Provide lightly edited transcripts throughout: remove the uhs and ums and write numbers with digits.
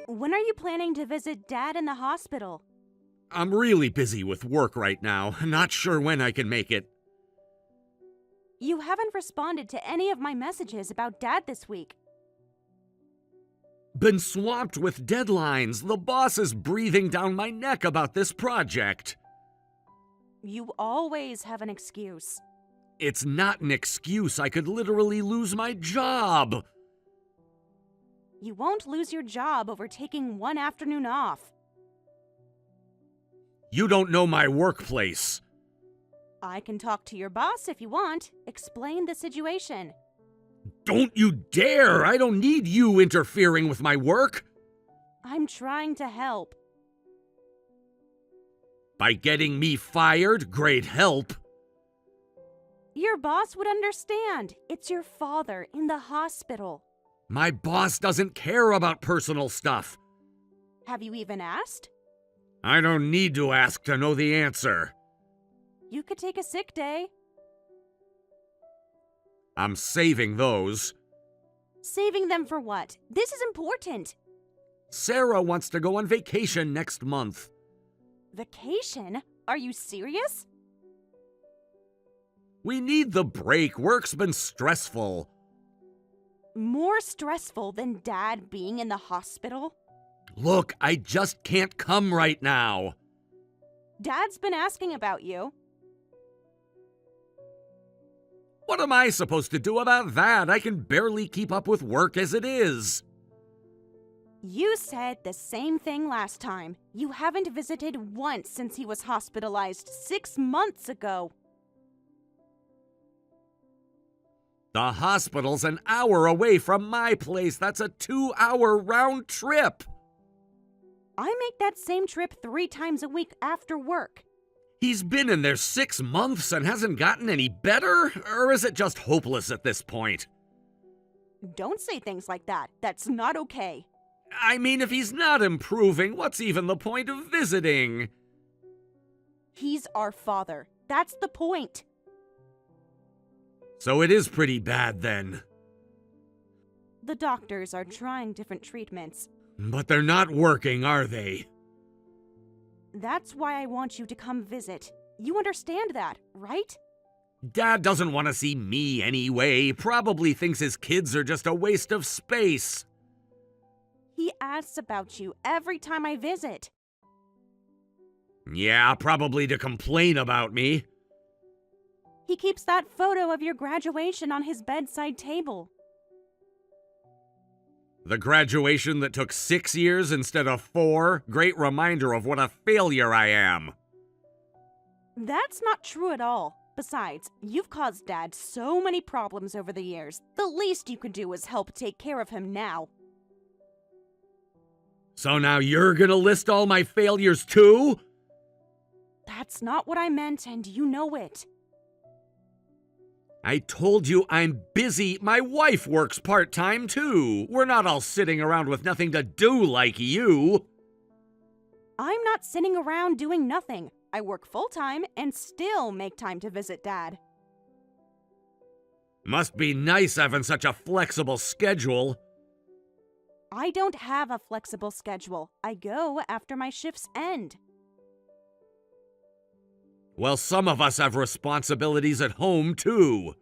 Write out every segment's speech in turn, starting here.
When are you planning to visit Dad in the hospital? I'm really busy with work right now. Not sure when I can make it. You haven't responded to any of my messages about Dad this week. Been swamped with deadlines. The boss is breathing down my neck about this project. You always have an excuse. It's not an excuse. I could literally lose my job. You won't lose your job over taking one afternoon off. You don't know my workplace. I can talk to your boss if you want. Explain the situation. Don't you dare! I don't need you interfering with my work. I'm trying to help. By getting me fired, great help. Your boss would understand. It's your father in the hospital. My boss doesn't care about personal stuff. Have you even asked? I don't need to ask to know the answer. You could take a sick day. I'm saving those. Saving them for what? This is important. Sarah wants to go on vacation next month. Vacation? Are you serious? We need the break. Work's been stressful. More stressful than Dad being in the hospital? Look, I just can't come right now. Dad's been asking about you. What am I supposed to do about that? I can barely keep up with work as it is. You said the same thing last time. You haven't visited once since he was hospitalized 6 months ago. The hospital's an hour away from my place. That's a 2-hour round trip. I make that same trip 3 times a week after work. He's been in there 6 months and hasn't gotten any better? Or is it just hopeless at this point? Don't say things like that. That's not okay. I mean, if he's not improving, what's even the point of visiting? He's our father. That's the point. So it is pretty bad then. The doctors are trying different treatments. But they're not working, are they? That's why I want you to come visit. You understand that, right? Dad doesn't want to see me anyway. Probably thinks his kids are just a waste of space. He asks about you every time I visit. Yeah, probably to complain about me. He keeps that photo of your graduation on his bedside table. The graduation that took 6 years instead of 4? Great reminder of what a failure I am. That's not true at all. Besides, you've caused Dad so many problems over the years. The least you could do is help take care of him now. So now you're gonna list all my failures too? That's not what I meant, and you know it. I told you I'm busy. My wife works part-time too. We're not all sitting around with nothing to do like you. I'm not sitting around doing nothing. I work full-time and still make time to visit Dad. Must be nice having such a flexible schedule. I don't have a flexible schedule. I go after my shifts end. Well, some of us have responsibilities at home too.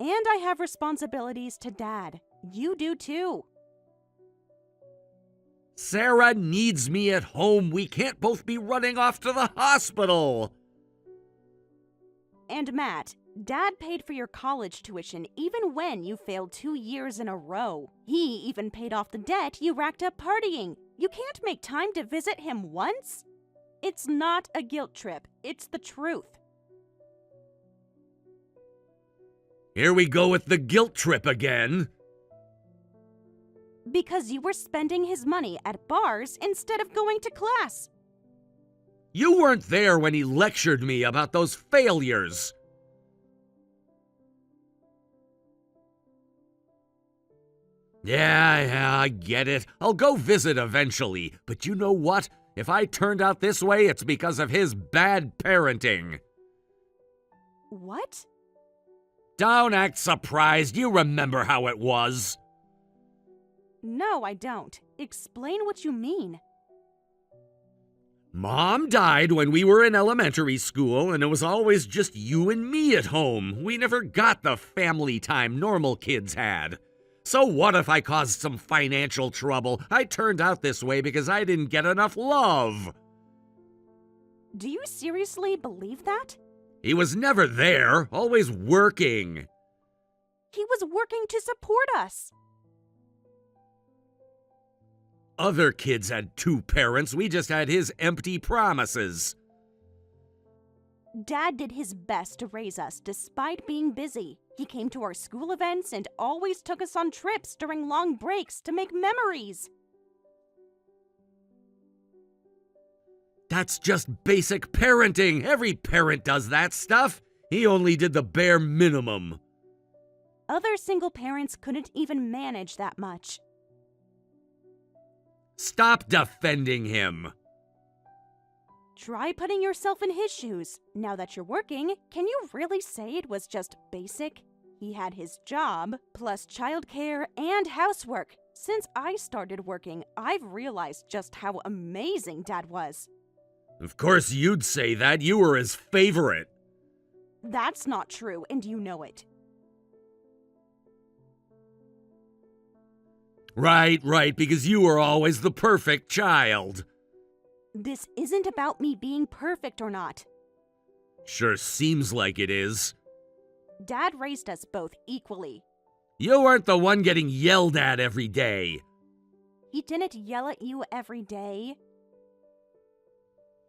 And I have responsibilities to Dad. You do too. Sarah needs me at home. We can't both be running off to the hospital. And Matt, Dad paid for your college tuition even when you failed 2 years in a row. He even paid off the debt you racked up partying. You can't make time to visit him once? It's not a guilt trip. It's the truth. Here we go with the guilt trip again. Because you were spending his money at bars instead of going to class. You weren't there when he lectured me about those failures. Yeah, I get it. I'll go visit eventually. But you know what? If I turned out this way, it's because of his bad parenting. What? Don't act surprised. You remember how it was. No, I don't. Explain what you mean. Mom died when we were in elementary school, and it was always just you and me at home. We never got the family time normal kids had. So what if I caused some financial trouble? I turned out this way because I didn't get enough love. Do you seriously believe that? He was never there, always working. He was working to support us. Other kids had two parents, we just had his empty promises. Dad did his best to raise us despite being busy. He came to our school events and always took us on trips during long breaks to make memories. That's just basic parenting. Every parent does that stuff. He only did the bare minimum. Other single parents couldn't even manage that much. Stop defending him. Try putting yourself in his shoes. Now that you're working, can you really say it was just basic? He had his job, plus childcare and housework. Since I started working, I've realized just how amazing Dad was. Of course you'd say that. You were his favorite. That's not true, and you know it. Right, because you were always the perfect child. This isn't about me being perfect or not. Sure seems like it is. Dad raised us both equally. You weren't the one getting yelled at every day. He didn't yell at you every day.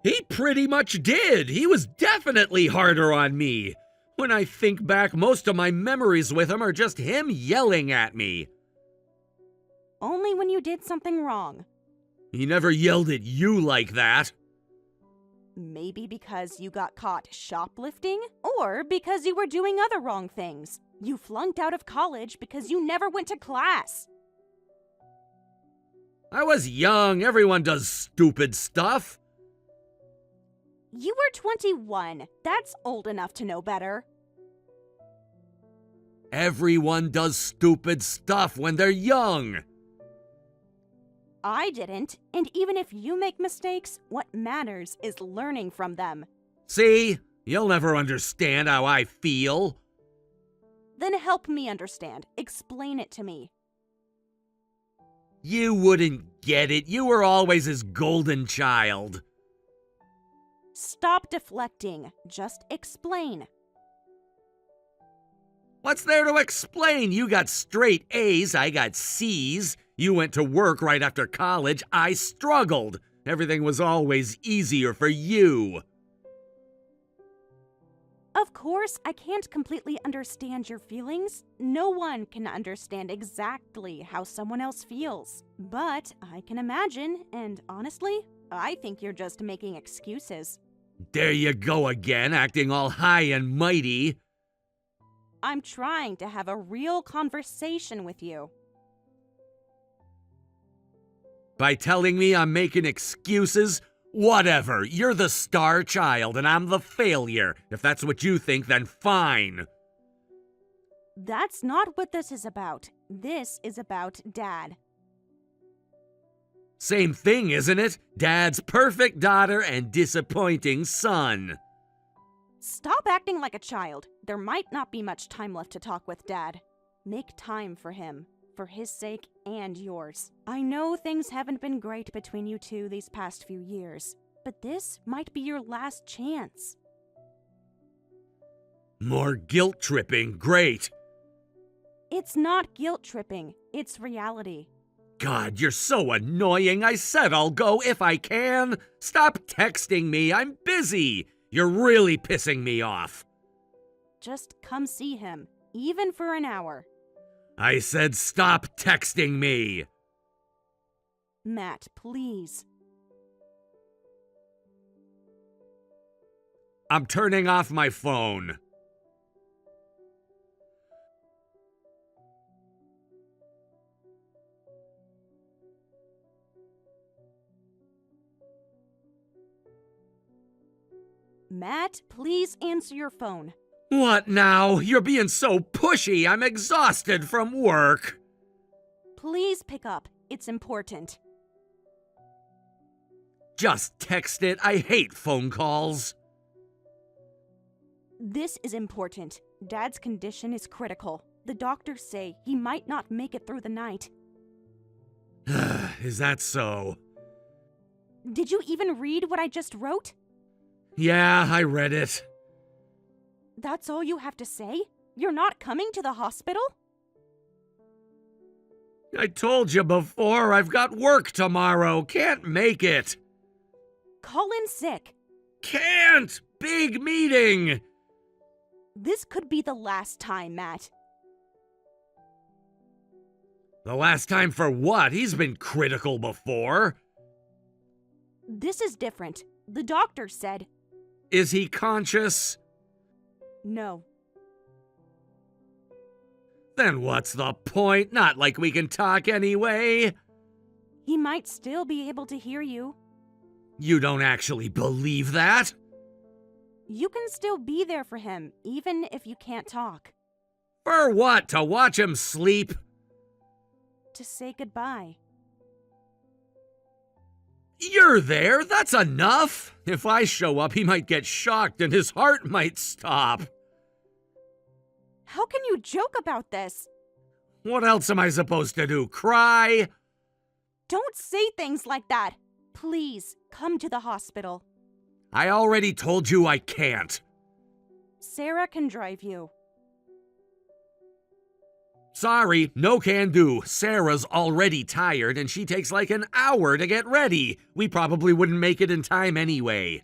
He pretty much did. He was definitely harder on me. When I think back, most of my memories with him are just him yelling at me. Only when you did something wrong. He never yelled at you like that. Maybe because you got caught shoplifting? Or because you were doing other wrong things. You flunked out of college because you never went to class. I was young. Everyone does stupid stuff. You were 21. That's old enough to know better. Everyone does stupid stuff when they're young. I didn't, and even if you make mistakes, what matters is learning from them. See? You'll never understand how I feel. Then help me understand. Explain it to me. You wouldn't get it. You were always his golden child. Stop deflecting. Just explain. What's there to explain? You got straight A's, I got C's. You went to work right after college. I struggled. Everything was always easier for you. Of course, I can't completely understand your feelings. No one can understand exactly how someone else feels. But I can imagine, and honestly, I think you're just making excuses. There you go again, acting all high and mighty. I'm trying to have a real conversation with you. By telling me I'm making excuses? Whatever. You're the star child and I'm the failure. If that's what you think, then fine. That's not what this is about. This is about Dad. Same thing, isn't it? Dad's perfect daughter and disappointing son. Stop acting like a child. There might not be much time left to talk with Dad. Make time for him. For his sake and yours. I know things haven't been great between you two these past few years, but this might be your last chance. More guilt tripping, great. It's not guilt tripping, it's reality. God, you're so annoying. I said I'll go if I can. Stop texting me, I'm busy. You're really pissing me off. Just come see him, even for an hour. I said stop texting me. Matt, please. I'm turning off my phone. Matt, please answer your phone. What now? You're being so pushy. I'm exhausted from work. Please pick up. It's important. Just text it. I hate phone calls. This is important. Dad's condition is critical. The doctors say he might not make it through the night. Is that so? Did you even read what I just wrote? Yeah, I read it. That's all you have to say? You're not coming to the hospital? I told you before, I've got work tomorrow. Can't make it. Call in sick. Can't! Big meeting! This could be the last time, Matt. The last time for what? He's been critical before. This is different. The doctor said... Is he conscious? No. Then what's the point? Not like we can talk anyway. He might still be able to hear you. You don't actually believe that? You can still be there for him, even if you can't talk. For what? To watch him sleep? To say goodbye. You're there, that's enough. If I show up, he might get shocked and his heart might stop. How can you joke about this? What else am I supposed to do? Cry? Don't say things like that. Please, come to the hospital. I already told you I can't. Sarah can drive you. Sorry, no can do. Sarah's already tired and she takes like an hour to get ready. We probably wouldn't make it in time anyway.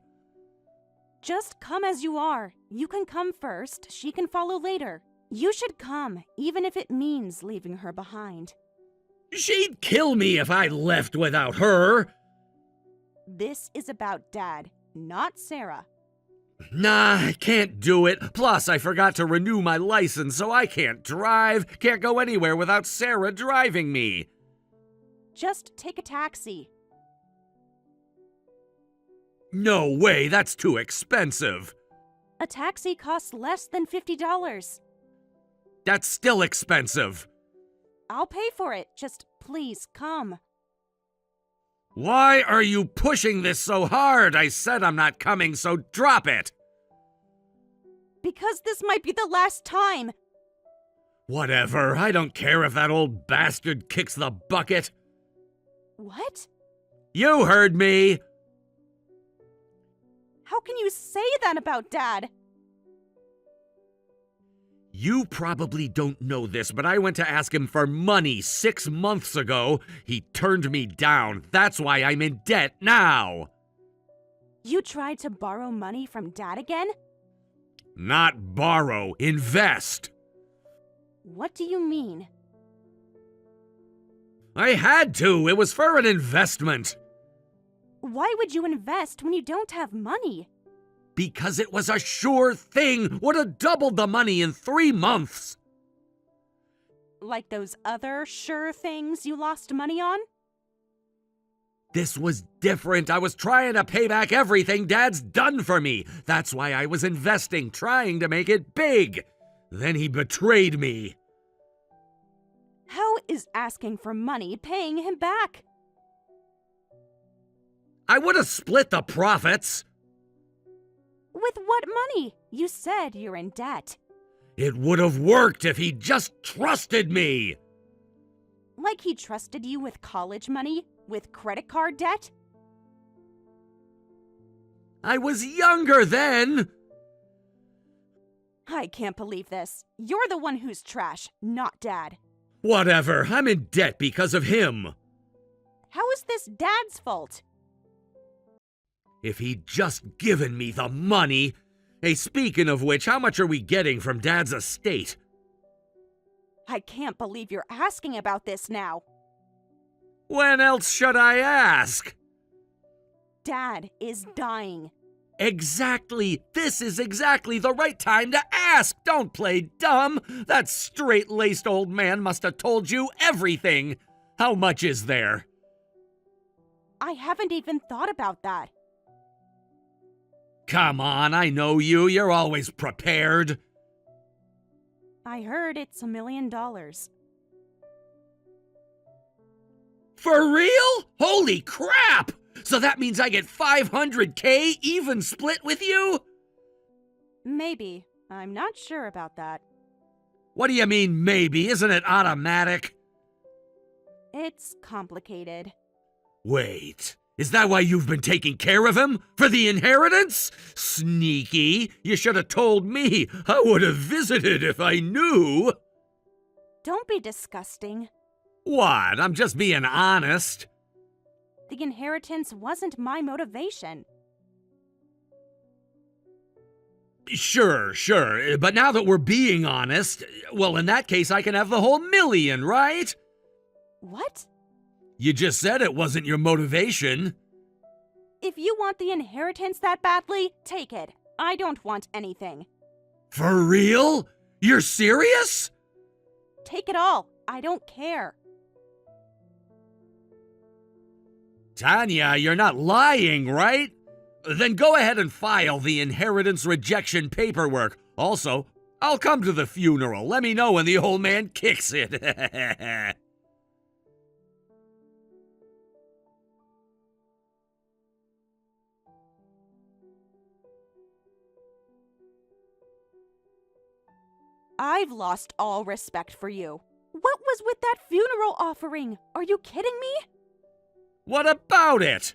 Just come as you are. You can come first, she can follow later. You should come, even if it means leaving her behind. She'd kill me if I left without her. This is about Dad, not Sarah. Nah, I can't do it. Plus, I forgot to renew my license, so I can't drive. Can't go anywhere without Sarah driving me. Just take a taxi. No way, that's too expensive. A taxi costs less than $50. That's still expensive. I'll pay for it. Just please come. Why are you pushing this so hard? I said I'm not coming, so drop it. Because this might be the last time. Whatever, I don't care if that old bastard kicks the bucket. What? You heard me. How can you say that about Dad? You probably don't know this, but I went to ask him for money 6 months ago. He turned me down. That's why I'm in debt now. You tried to borrow money from Dad again? Not borrow, invest. What do you mean? I had to. It was for an investment. Why would you invest when you don't have money? Because it was a sure thing. Would have doubled the money in 3 months. Like those other sure things you lost money on? This was different. I was trying to pay back everything Dad's done for me. That's why I was investing, trying to make it big. Then he betrayed me. How is asking for money paying him back? I would have split the profits. With what money? You said you're in debt. It would have worked if he just trusted me. Like he trusted you with college money? With credit card debt? I was younger then. I can't believe this. You're the one who's trash, not Dad. Whatever, I'm in debt because of him. How is this Dad's fault? If he'd just given me the money. Hey, speaking of which, how much are we getting from Dad's estate? I can't believe you're asking about this now. When else should I ask? Dad is dying. Exactly. This is exactly the right time to ask. Don't play dumb. That straight-laced old man must have told you everything. How much is there? I haven't even thought about that. Come on, I know you. You're always prepared. I heard it's $1 million. For real? Holy crap! So that means I get $500K even split with you? Maybe. I'm not sure about that. What do you mean, maybe? Isn't it automatic? It's complicated. Wait, is that why you've been taking care of him? For the inheritance? Sneaky. You should have told me. I would have visited if I knew. Don't be disgusting. What? I'm just being honest. The inheritance wasn't my motivation. Sure. But now that we're being honest, well, in that case, I can have the whole $1,000,000, right? What? You just said it wasn't your motivation. If you want the inheritance that badly, take it. I don't want anything. For real? You're serious? Take it all. I don't care. Tanya, you're not lying, right? Then go ahead and file the inheritance rejection paperwork. Also, I'll come to the funeral. Let me know when the old man kicks it. I've lost all respect for you. What was with that funeral offering? Are you kidding me? What about it?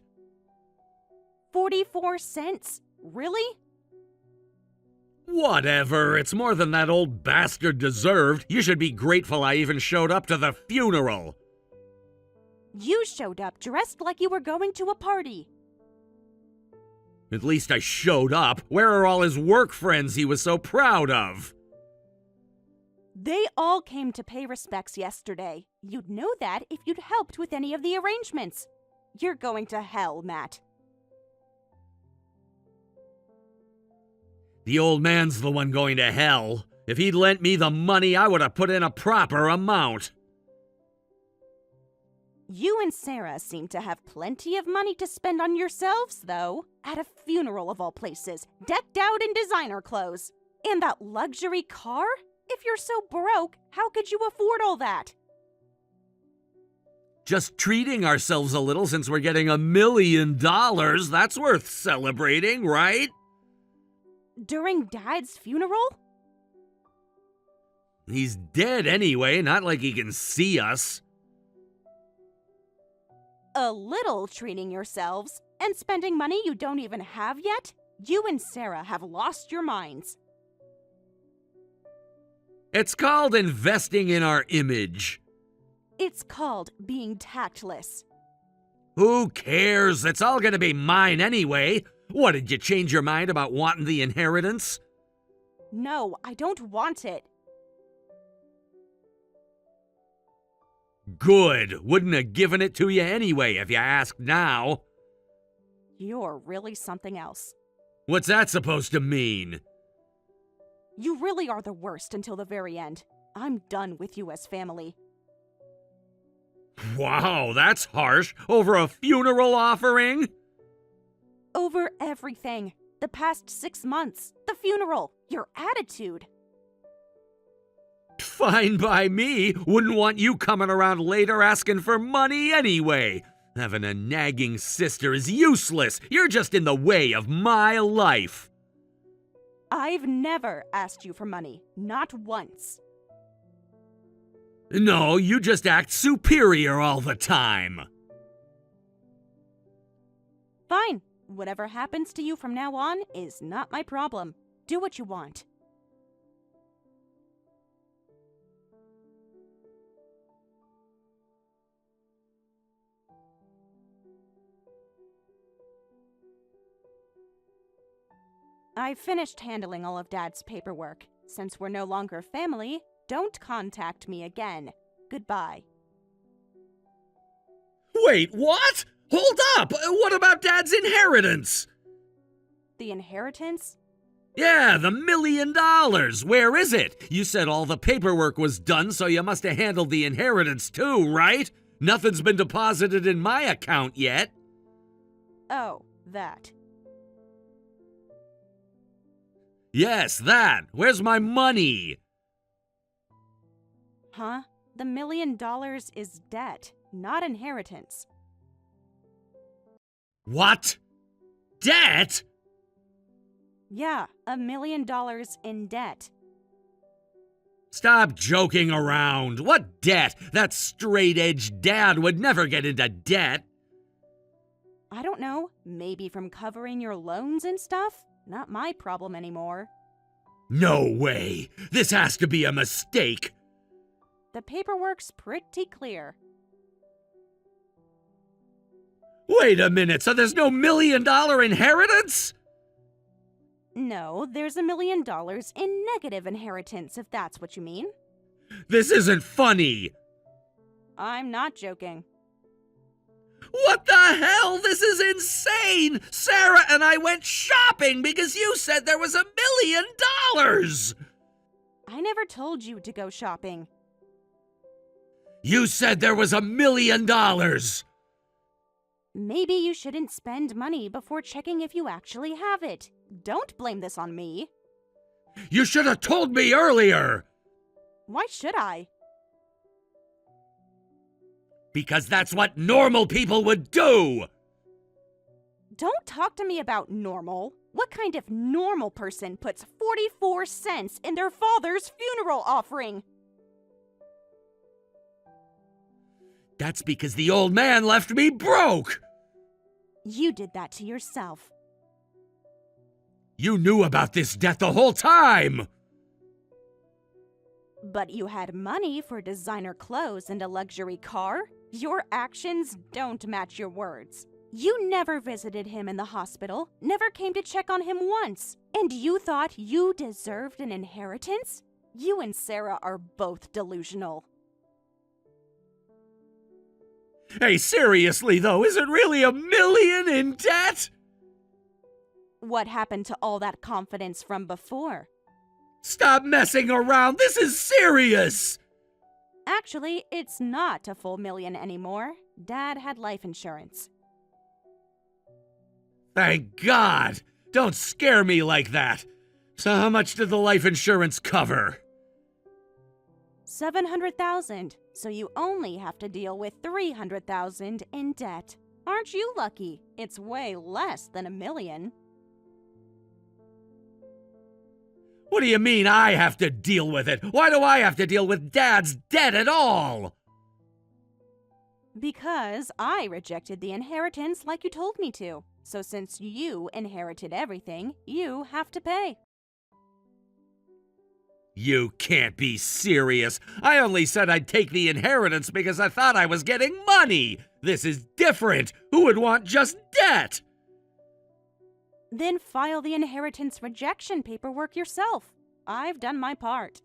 44 cents? Really? Whatever, it's more than that old bastard deserved. You should be grateful I even showed up to the funeral. You showed up dressed like you were going to a party. At least I showed up. Where are all his work friends he was so proud of? They all came to pay respects yesterday. You'd know that if you'd helped with any of the arrangements. You're going to hell, Matt. The old man's the one going to hell. If he'd lent me the money, I would have put in a proper amount. You and Sarah seem to have plenty of money to spend on yourselves, though. At a funeral of all places, decked out in designer clothes. And that luxury car? If you're so broke, how could you afford all that? Just treating ourselves a little since we're getting $1,000,000, that's worth celebrating, right? During Dad's funeral? He's dead anyway, not like he can see us. A little treating yourselves and spending money you don't even have yet? You and Sarah have lost your minds. It's called investing in our image. It's called being tactless. Who cares? It's all gonna be mine anyway. What, did you change your mind about wanting the inheritance? No, I don't want it. Good. Wouldn't have given it to you anyway if you asked now. You're really something else. What's that supposed to mean? You really are the worst until the very end. I'm done with you as family. Wow, that's harsh. Over a funeral offering? Over everything. The past 6 months. The funeral. Your attitude. Fine by me. Wouldn't want you coming around later asking for money anyway. Having a nagging sister is useless. You're just in the way of my life. I've never asked you for money. Not once. No, you just act superior all the time. Fine. Whatever happens to you from now on is not my problem. Do what you want. I've finished handling all of Dad's paperwork. Since we're no longer family, don't contact me again. Goodbye. Wait, what? Hold up! What about Dad's inheritance? The inheritance? Yeah, the $1,000,000. Where is it? You said all the paperwork was done, so you must have handled the inheritance too, right? Nothing's been deposited in my account yet. Oh, that. Yes, that. Where's my money? Huh? The $1,000,000 is debt. not inheritance. What? Debt? Yeah, $1 million in debt. Stop joking around. What debt? That straight-edge dad would never get into debt. I don't know, maybe from covering your loans and stuff? Not my problem anymore. No way. This has to be a mistake. The paperwork's pretty clear. Wait a minute, so there's no $1 million inheritance? No, there's $1 million in negative inheritance, if that's what you mean. This isn't funny. I'm not joking. What the hell? This is insane! Sarah and I went shopping because you said there was $1 million! I never told you to go shopping. You said there was $1 million! Maybe you shouldn't spend money before checking if you actually have it. Don't blame this on me. You should have told me earlier! Why should I? Because that's what normal people would do! Don't talk to me about normal. What kind of normal person puts 44 cents in their father's funeral offering? That's because the old man left me broke! You did that to yourself. You knew about this debt the whole time! But you had money for designer clothes and a luxury car? Your actions don't match your words. You never visited him in the hospital, never came to check on him once, and you thought you deserved an inheritance? You and Sarah are both delusional. Hey, seriously though, is it really $1 million in debt? What happened to all that confidence from before? Stop messing around, this is serious! Actually, it's not a full million anymore. Dad had life insurance. Thank God! Don't scare me like that! So how much did the life insurance cover? $700,000, so you only have to deal with $300,000 in debt. Aren't you lucky? It's way less than $1 million. What do you mean I have to deal with it? Why do I have to deal with Dad's debt at all? Because I rejected the inheritance like you told me to. So since you inherited everything, you have to pay. You can't be serious. I only said I'd take the inheritance because I thought I was getting money. This is different. Who would want just debt? Then file the inheritance rejection paperwork yourself. I've done my part.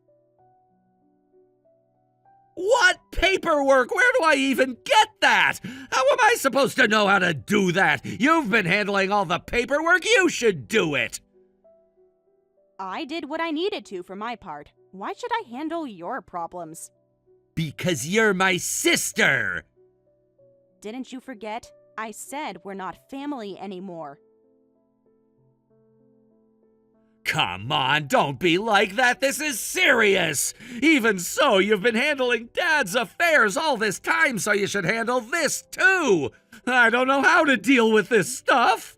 What paperwork? Where do I even get that? How am I supposed to know how to do that? You've been handling all the paperwork. You should do it. I did what I needed to for my part. Why should I handle your problems? Because you're my sister. Didn't you forget? I said we're not family anymore. Come on, don't be like that. This is serious. Even so, you've been handling Dad's affairs all this time, so you should handle this too. I don't know how to deal with this stuff.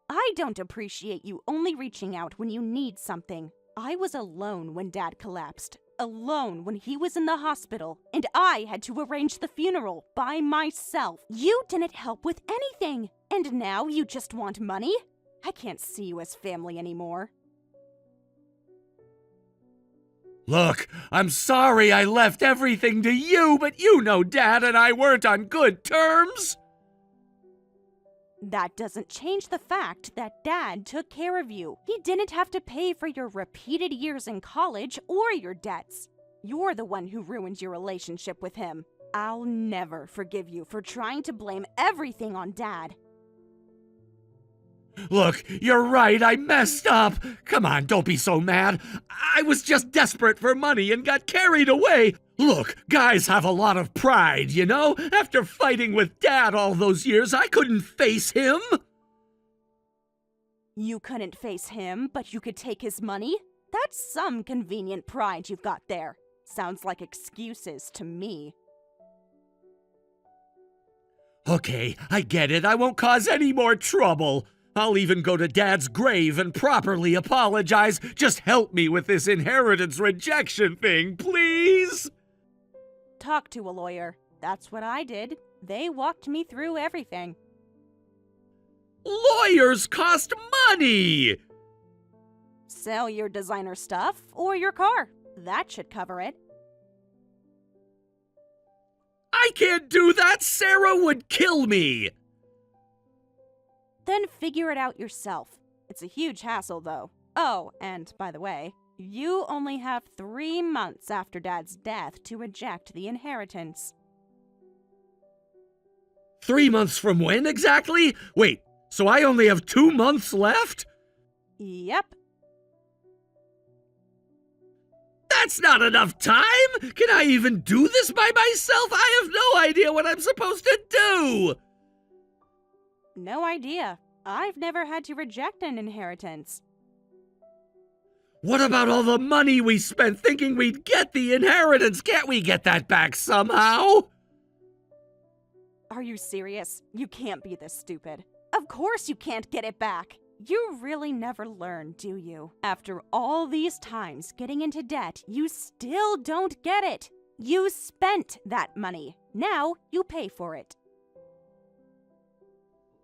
I don't appreciate you only reaching out when you need something. I was alone when Dad collapsed, alone when he was in the hospital, and I had to arrange the funeral by myself. You didn't help with anything, and now you just want money? I can't see you as family anymore. Look, I'm sorry I left everything to you, but you know Dad and I weren't on good terms. That doesn't change the fact that Dad took care of you. He didn't have to pay for your repeated years in college or your debts. You're the one who ruined your relationship with him. I'll never forgive you for trying to blame everything on Dad. Look, you're right, I messed up. Come on, don't be so mad. I was just desperate for money and got carried away. Look, guys have a lot of pride, you know? After fighting with Dad all those years, I couldn't face him. You couldn't face him, but you could take his money? That's some convenient pride you've got there. Sounds like excuses to me. Okay, I get it. I won't cause any more trouble. I'll even go to Dad's grave and properly apologize. Just help me with this inheritance rejection thing, please? Talk to a lawyer. That's what I did. They walked me through everything. Lawyers cost money! Sell your designer stuff or your car. That should cover it. I can't do that! Sarah would kill me! Then figure it out yourself. It's a huge hassle, though. Oh, and by the way, you only have 3 months after Dad's death to reject the inheritance. 3 months from when exactly? Wait, so I only have 2 months left? Yep. That's not enough time! Can I even do this by myself? I have no idea what I'm supposed to do! No idea. I've never had to reject an inheritance. What about all the money we spent thinking we'd get the inheritance? Can't we get that back somehow? Are you serious? You can't be this stupid. Of course you can't get it back. You really never learn, do you? After all these times getting into debt, you still don't get it. You spent that money. Now you pay for it.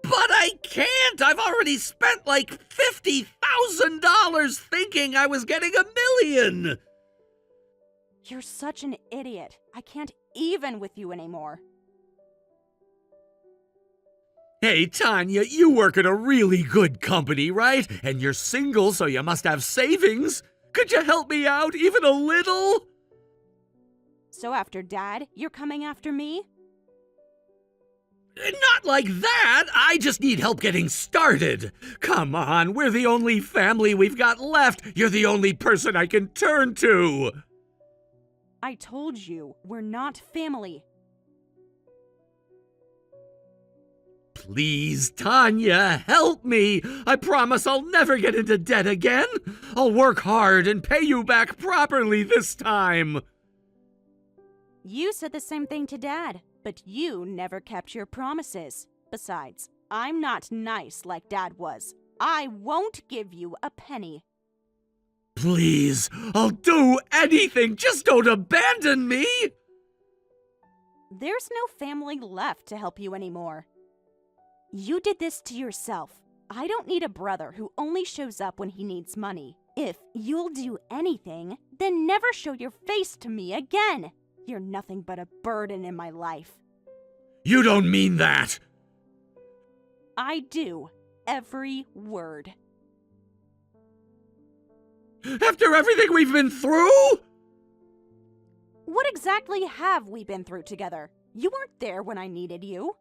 But I can't! I've already spent like $50,000 thinking I was getting $1 million! You're such an idiot. I can't even with you anymore. Hey, Tanya, you work at a really good company, right? And you're single, so you must have savings. Could you help me out, even a little? So after Dad, you're coming after me? Not like that! I just need help getting started. Come on, we're the only family we've got left. You're the only person I can turn to. I told you, we're not family. Please, Tanya, help me. I promise I'll never get into debt again. I'll work hard and pay you back properly this time. You said the same thing to Dad, but you never kept your promises. Besides, I'm not nice like Dad was. I won't give you a penny. Please, I'll do anything. Just don't abandon me. There's no family left to help you anymore. You did this to yourself. I don't need a brother who only shows up when he needs money. If you'll do anything, then never show your face to me again. You're nothing but a burden in my life. You don't mean that. I do. Every word. After everything we've been through? What exactly have we been through together? You weren't there when I needed you.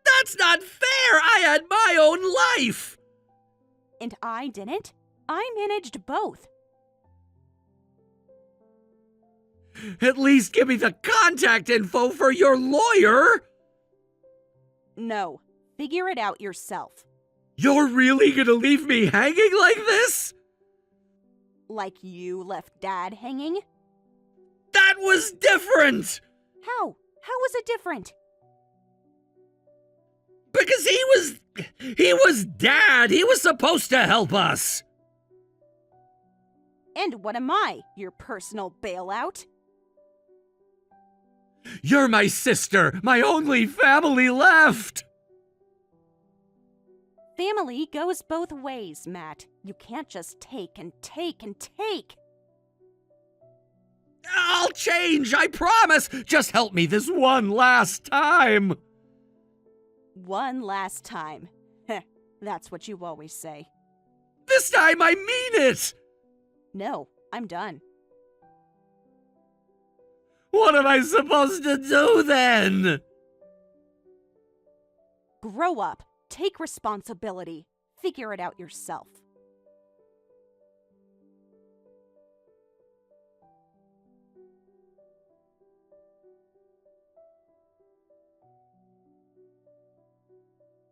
That's not fair! I had my own life! And I didn't. I managed both. At least give me the contact info for your lawyer! No. Figure it out yourself. You're really gonna leave me hanging like this? Like you left Dad hanging? That was different! How? How was it different? Because he was Dad! He was supposed to help us! And what am I? Your personal bailout? You're my sister! My only family left! Family goes both ways, Matt. You can't just take and take and take. I'll change, I promise! Just help me this one last time! One last time. Heh, that's what you always say. This time I mean it! No, I'm done. What am I supposed to do then? Grow up. Take responsibility. Figure it out yourself.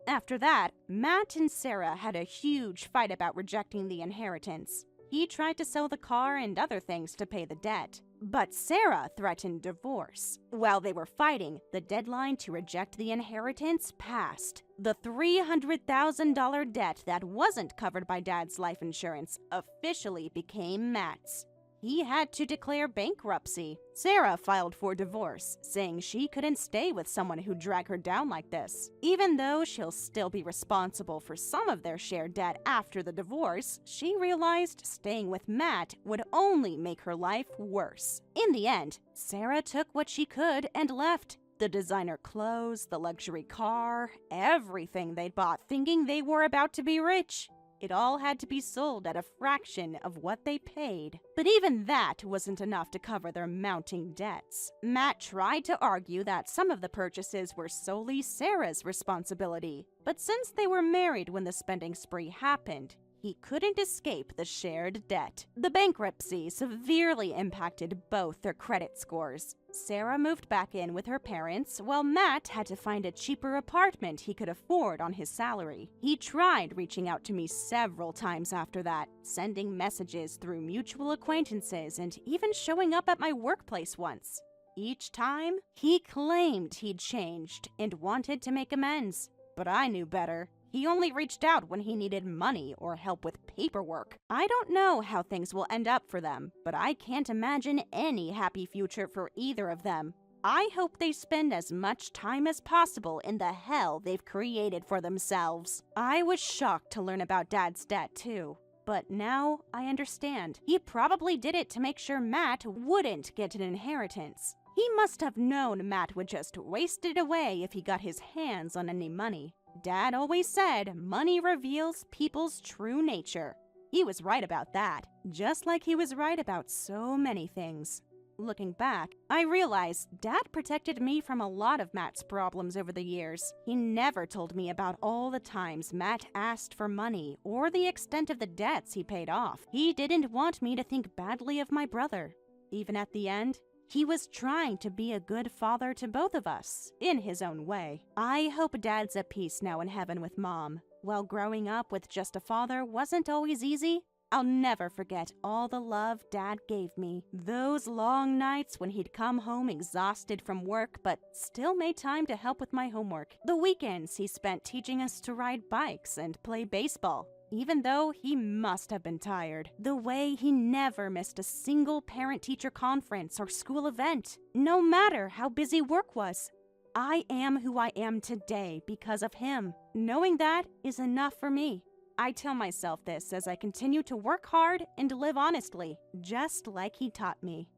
After that, Matt and Sarah had a huge fight about rejecting the inheritance. He tried to sell the car and other things to pay the debt. But Sarah threatened divorce. While they were fighting, the deadline to reject the inheritance passed. The $300,000 debt that wasn't covered by Dad's life insurance officially became Matt's. He had to declare bankruptcy. Sarah filed for divorce, saying she couldn't stay with someone who'd drag her down like this. Even though she'll still be responsible for some of their shared debt after the divorce, she realized staying with Matt would only make her life worse. In the end, Sarah took what she could and left. The designer clothes, the luxury car, everything they'd bought thinking they were about to be rich. It all had to be sold at a fraction of what they paid. But even that wasn't enough to cover their mounting debts. Matt tried to argue that some of the purchases were solely Sarah's responsibility. But since they were married when the spending spree happened, he couldn't escape the shared debt. The bankruptcy severely impacted both their credit scores. Sarah moved back in with her parents, while Matt had to find a cheaper apartment he could afford on his salary. He tried reaching out to me several times after that, sending messages through mutual acquaintances and even showing up at my workplace once. Each time, he claimed he'd changed and wanted to make amends. But I knew better. He only reached out when he needed money or help with paperwork. I don't know how things will end up for them, but I can't imagine any happy future for either of them. I hope they spend as much time as possible in the hell they've created for themselves. I was shocked to learn about Dad's debt too. But now I understand. He probably did it to make sure Matt wouldn't get an inheritance. He must have known Matt would just waste it away if he got his hands on any money. Dad always said money reveals people's true nature. He was right about that, just like he was right about so many things. Looking back, I realized Dad protected me from a lot of Matt's problems over the years. He never told me about all the times Matt asked for money or the extent of the debts he paid off. He didn't want me to think badly of my brother. Even at the end, he was trying to be a good father to both of us, in his own way. I hope Dad's at peace now in heaven with Mom. While growing up with just a father wasn't always easy, I'll never forget all the love Dad gave me. Those long nights when he'd come home exhausted from work but still made time to help with my homework. The weekends he spent teaching us to ride bikes and play baseball. Even though he must have been tired. The way he never missed a single parent-teacher conference or school event, no matter how busy work was. I am who I am today because of him. Knowing that is enough for me. I tell myself this as I continue to work hard and live honestly, just like he taught me.